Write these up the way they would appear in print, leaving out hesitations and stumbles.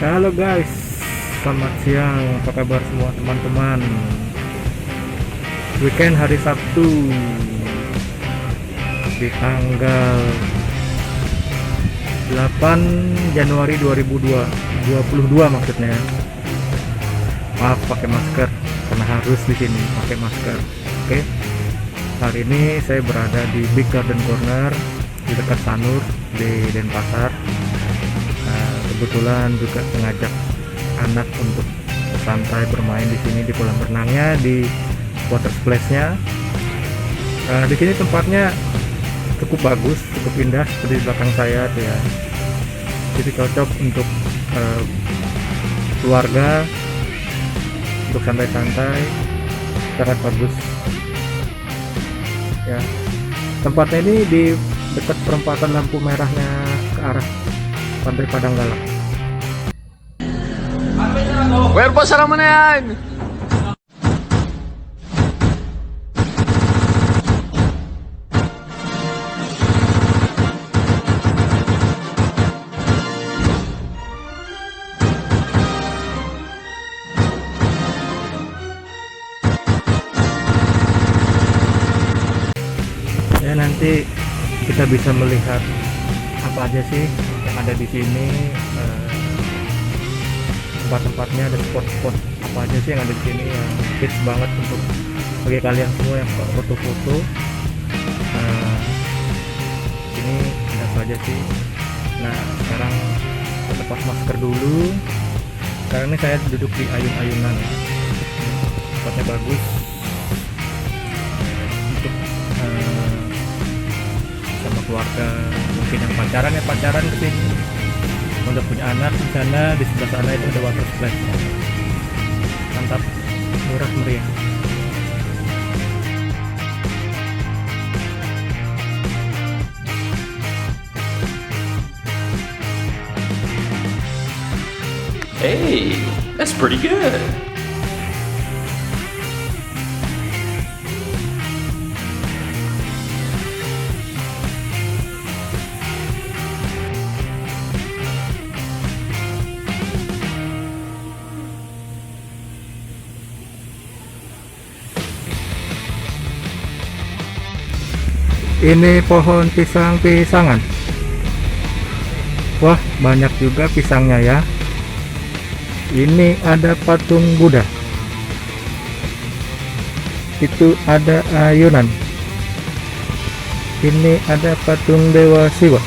Halo guys, selamat siang. Apa kabar semua teman-teman? Weekend hari Sabtu di tanggal 8 Januari 2022 maksudnya. Maaf pakai masker karena harus di sini pakai masker. Oke. Hari ini saya berada di Big Garden Corner di dekat Sanur di Denpasar. Kebetulan juga mengajak anak untuk santai bermain di sini di kolam renangnya, di water splash-nya. Di sini tempatnya cukup bagus, cukup indah seperti di belakang saya tuh ya. Jadi cocok untuk keluarga untuk santai-santai, sangat bagus. Ya, tempatnya ini di dekat perempatan lampu merahnya ke arah Pantai Padang Galak. Cuerpo Saramanean. Ya, nanti kita bisa melihat apa aja sih yang ada di sini, tempat-tempatnya, ada spot-spot apa aja sih yang ada di sini yang hits banget untuk bagi kalian semua yang suka foto-foto. Ini ada apa aja sih. Nah, sekarang saya lepas masker dulu. Sekarang ini saya duduk di ayun-ayunan. Tempatnya bagus untuk sama keluarga, mungkin yang pacaran ke sini, udah punya anak. Di sana, di sebelah sana itu ada water splash. Mantap, murah meriah. Hey, that's pretty good. Ini pohon pisang-pisangan. Wah, banyak juga pisangnya ya. Ini ada patung Buddha. Itu ada ayunan. Ini ada patung Dewa Siwa.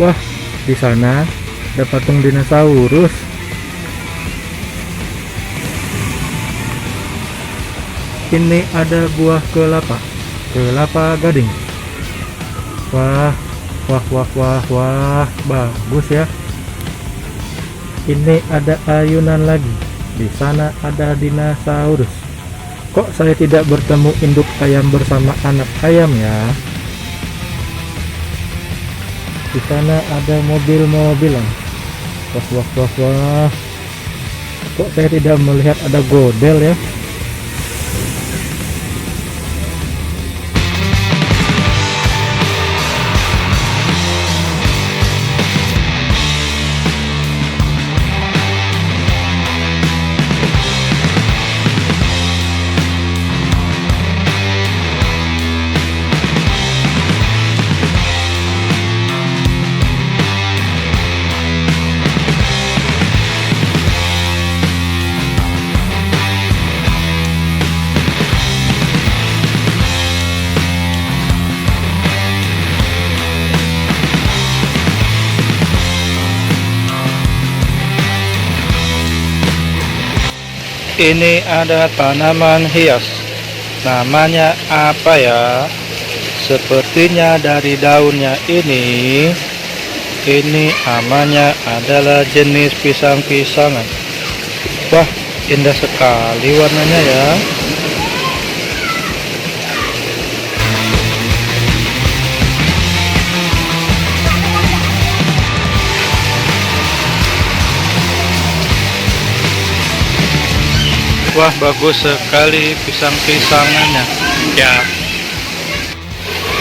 Wah, di sana ada patung dinosaurus. Ini ada buah kelapa gading. Wah, bagus ya. Ini ada ayunan lagi. Di sana ada dinosaurus. Kok saya tidak bertemu induk ayam bersama anak ayam ya? Di sana ada mobil-mobilan. Wah. Kok saya tidak melihat ada godel ya? Ini ada tanaman hias. Namanya apa ya? Sepertinya dari daunnya ini namanya adalah jenis pisang-pisangan. Wah, indah sekali warnanya ya. Wah, bagus sekali pisang-pisangannya ya.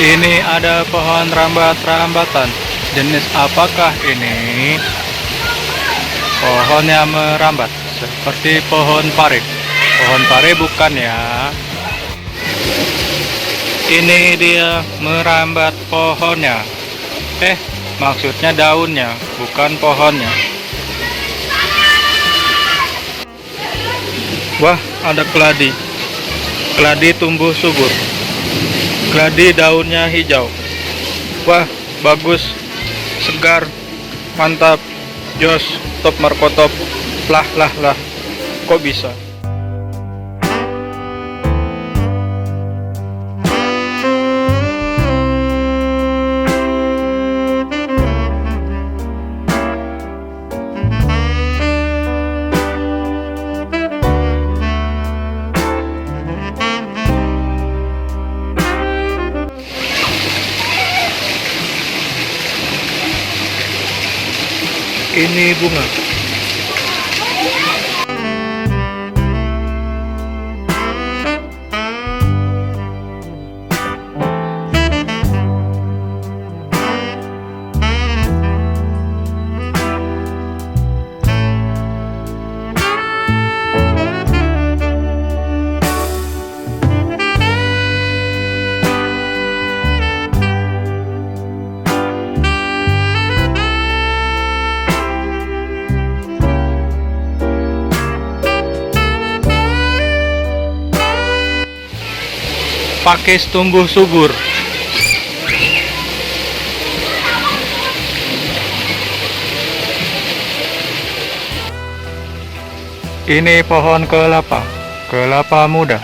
Ini ada pohon rambat-rambatan. Jenis apakah ini? Pohonnya merambat seperti pohon pare. Pohon pare bukan ya. Ini dia merambat pohonnya. Maksudnya daunnya, bukan pohonnya. Wah, ada keladi. Keladi tumbuh subur. Keladi daunnya hijau. Wah, bagus, segar, mantap, jos, top markotop. Lah. Kok bisa? Ini bunga. Pakis tumbuh subur. Ini pohon kelapa. Kelapa muda.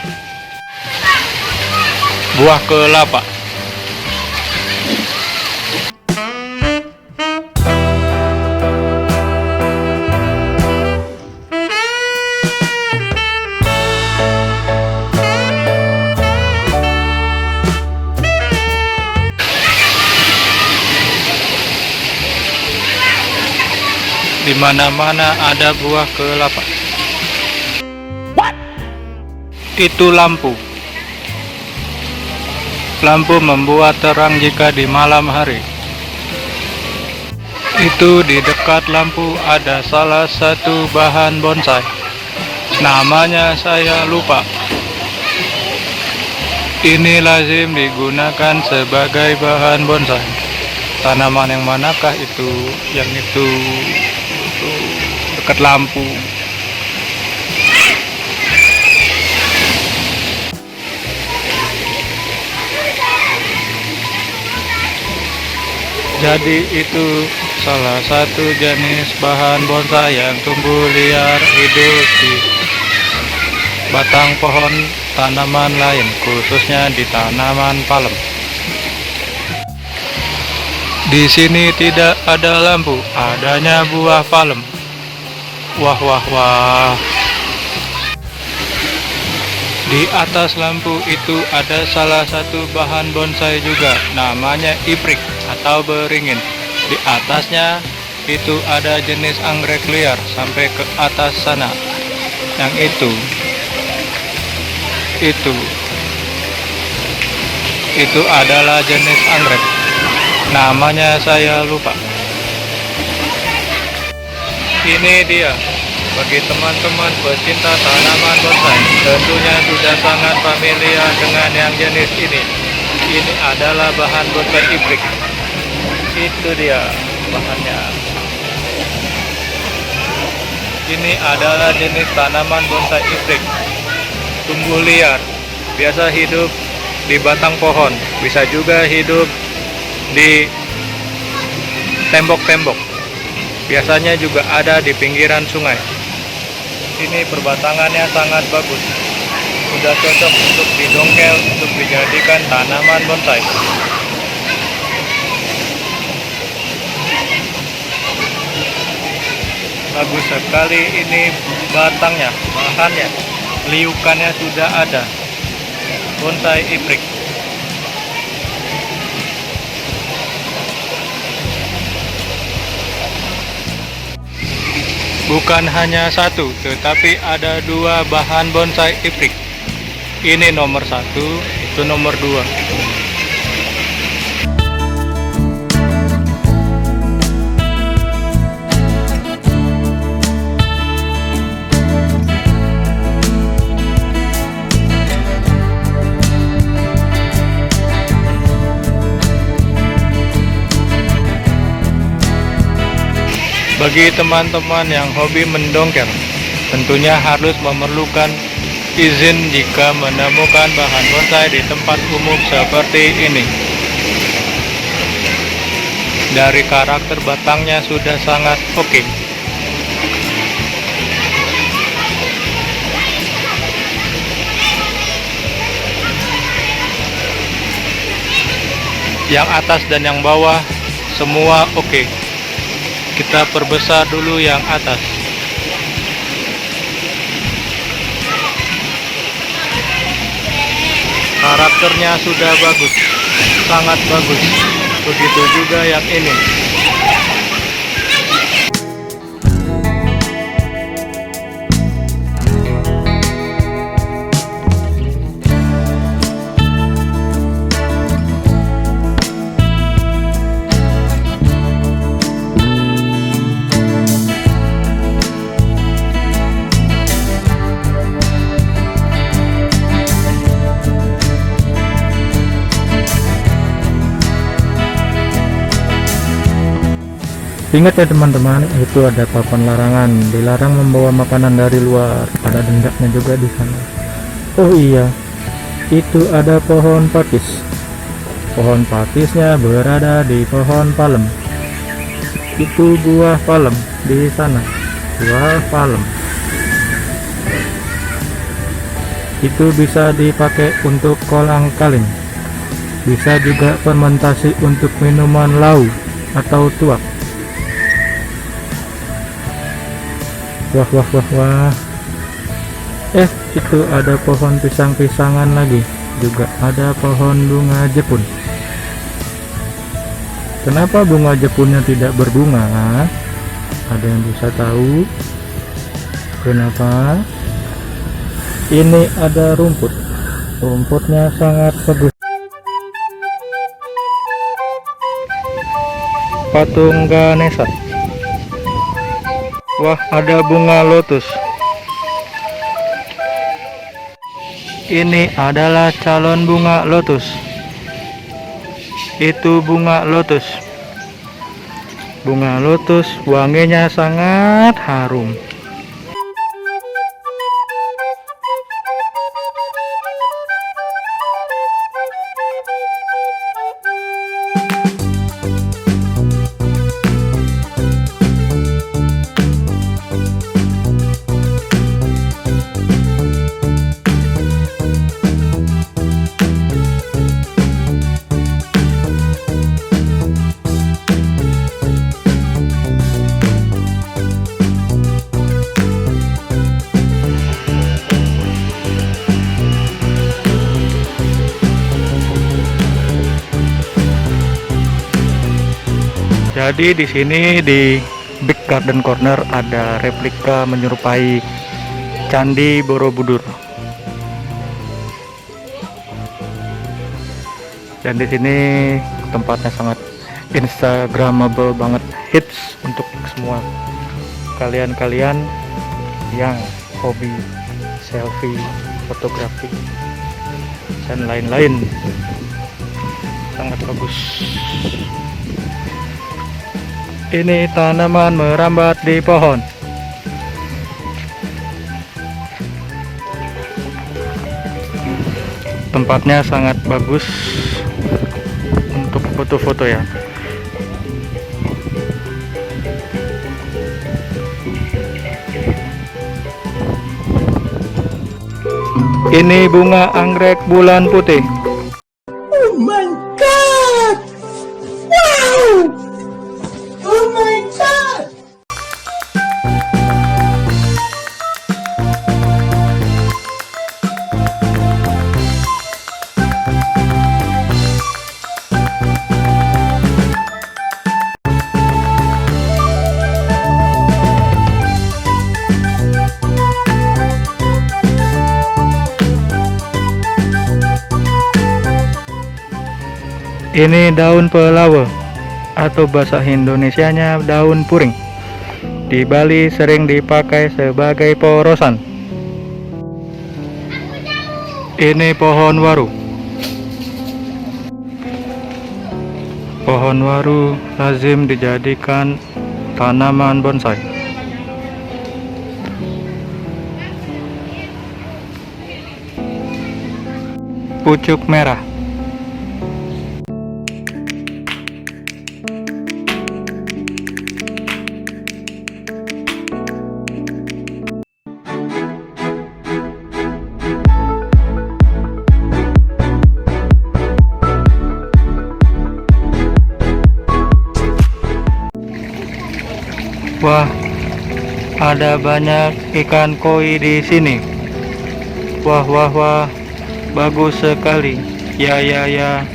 Buah kelapa. Di mana-mana ada buah kelapa. Itu lampu. Lampu membuat terang jika di malam hari. Itu di dekat lampu ada salah satu bahan bonsai. Namanya saya lupa. Ini lazim digunakan sebagai bahan bonsai. Tanaman yang manakah itu? Yang itu dekat lampu. Jadi itu salah satu jenis bahan bonsai yang tumbuh liar hidup di batang pohon tanaman lain, khususnya di tanaman palem. Di sini tidak ada lampu, adanya buah palem. Wah. Di atas lampu itu ada salah satu bahan bonsai juga, namanya iprik atau beringin. Di atasnya itu ada jenis anggrek liar sampai ke atas sana. Yang itu adalah jenis anggrek. Namanya saya lupa. Ini dia. Bagi teman-teman pecinta tanaman bonsai, tentunya sudah sangat familiar dengan yang jenis ini. Ini adalah bahan bonsai iprik. Itu dia bahannya. Ini adalah jenis tanaman bonsai iprik. Tumbuh liar, biasa hidup di batang pohon, bisa juga hidup di tembok-tembok. Biasanya juga ada di pinggiran sungai. Ini perbatangannya sangat bagus. Sudah cocok untuk didongkel, untuk dijadikan tanaman bonsai. Bagus sekali ini batangnya, bahannya, liukannya sudah ada. Bonsai iprik. Bukan hanya satu, tetapi ada dua bahan bonsai iprik. Ini nomor satu, itu nomor dua. Bagi teman-teman yang hobi mendongker, tentunya harus memerlukan izin jika menemukan bahan bonsai di tempat umum seperti ini. Dari karakter batangnya sudah sangat oke. Yang atas dan yang bawah semua oke. Kita perbesar dulu yang atas. Karakternya sudah bagus, sangat bagus. Begitu juga yang ini. Ingat ya teman-teman, itu ada papan larangan, dilarang membawa makanan dari luar. Ada dendanya juga di sana. Oh iya, itu ada pohon pakis. Pohon pakisnya berada di pohon palem. Itu buah palem di sana. Buah palem. Itu bisa dipakai untuk kolang-kaling. Bisa juga fermentasi untuk minuman lau atau tuak. Wah wah wah wah. Itu ada pohon pisang-pisangan lagi. Juga ada pohon bunga Jepun. Kenapa bunga Jepunnya tidak berbunga? Ada yang bisa tahu? Kenapa? Ini ada rumput. Rumputnya sangat bagus. Patung Ganesha. Wah, ada bunga lotus. Ini adalah calon bunga lotus. Itu bunga lotus. Bunga lotus wanginya sangat harum. Jadi di sini di Big Garden Corner ada replika menyerupai Candi Borobudur. Dan di sini tempatnya sangat instagramable banget, hits untuk semua kalian-kalian yang hobi selfie, fotografi dan lain-lain. Sangat bagus. Ini tanaman merambat di pohon. Tempatnya sangat bagus untuk foto-foto ya. Ini bunga anggrek bulan putih. Oh my god! Wow! Oh my god! Ini daun pelawa atau bahasa Indonesianya daun puring. Di Bali sering dipakai sebagai porosan. Ini pohon waru. Pohon waru lazim dijadikan tanaman bonsai. Pucuk merah. Wah, ada banyak ikan koi di sini. Wah, wah, wah, bagus sekali. Ya, ya, ya.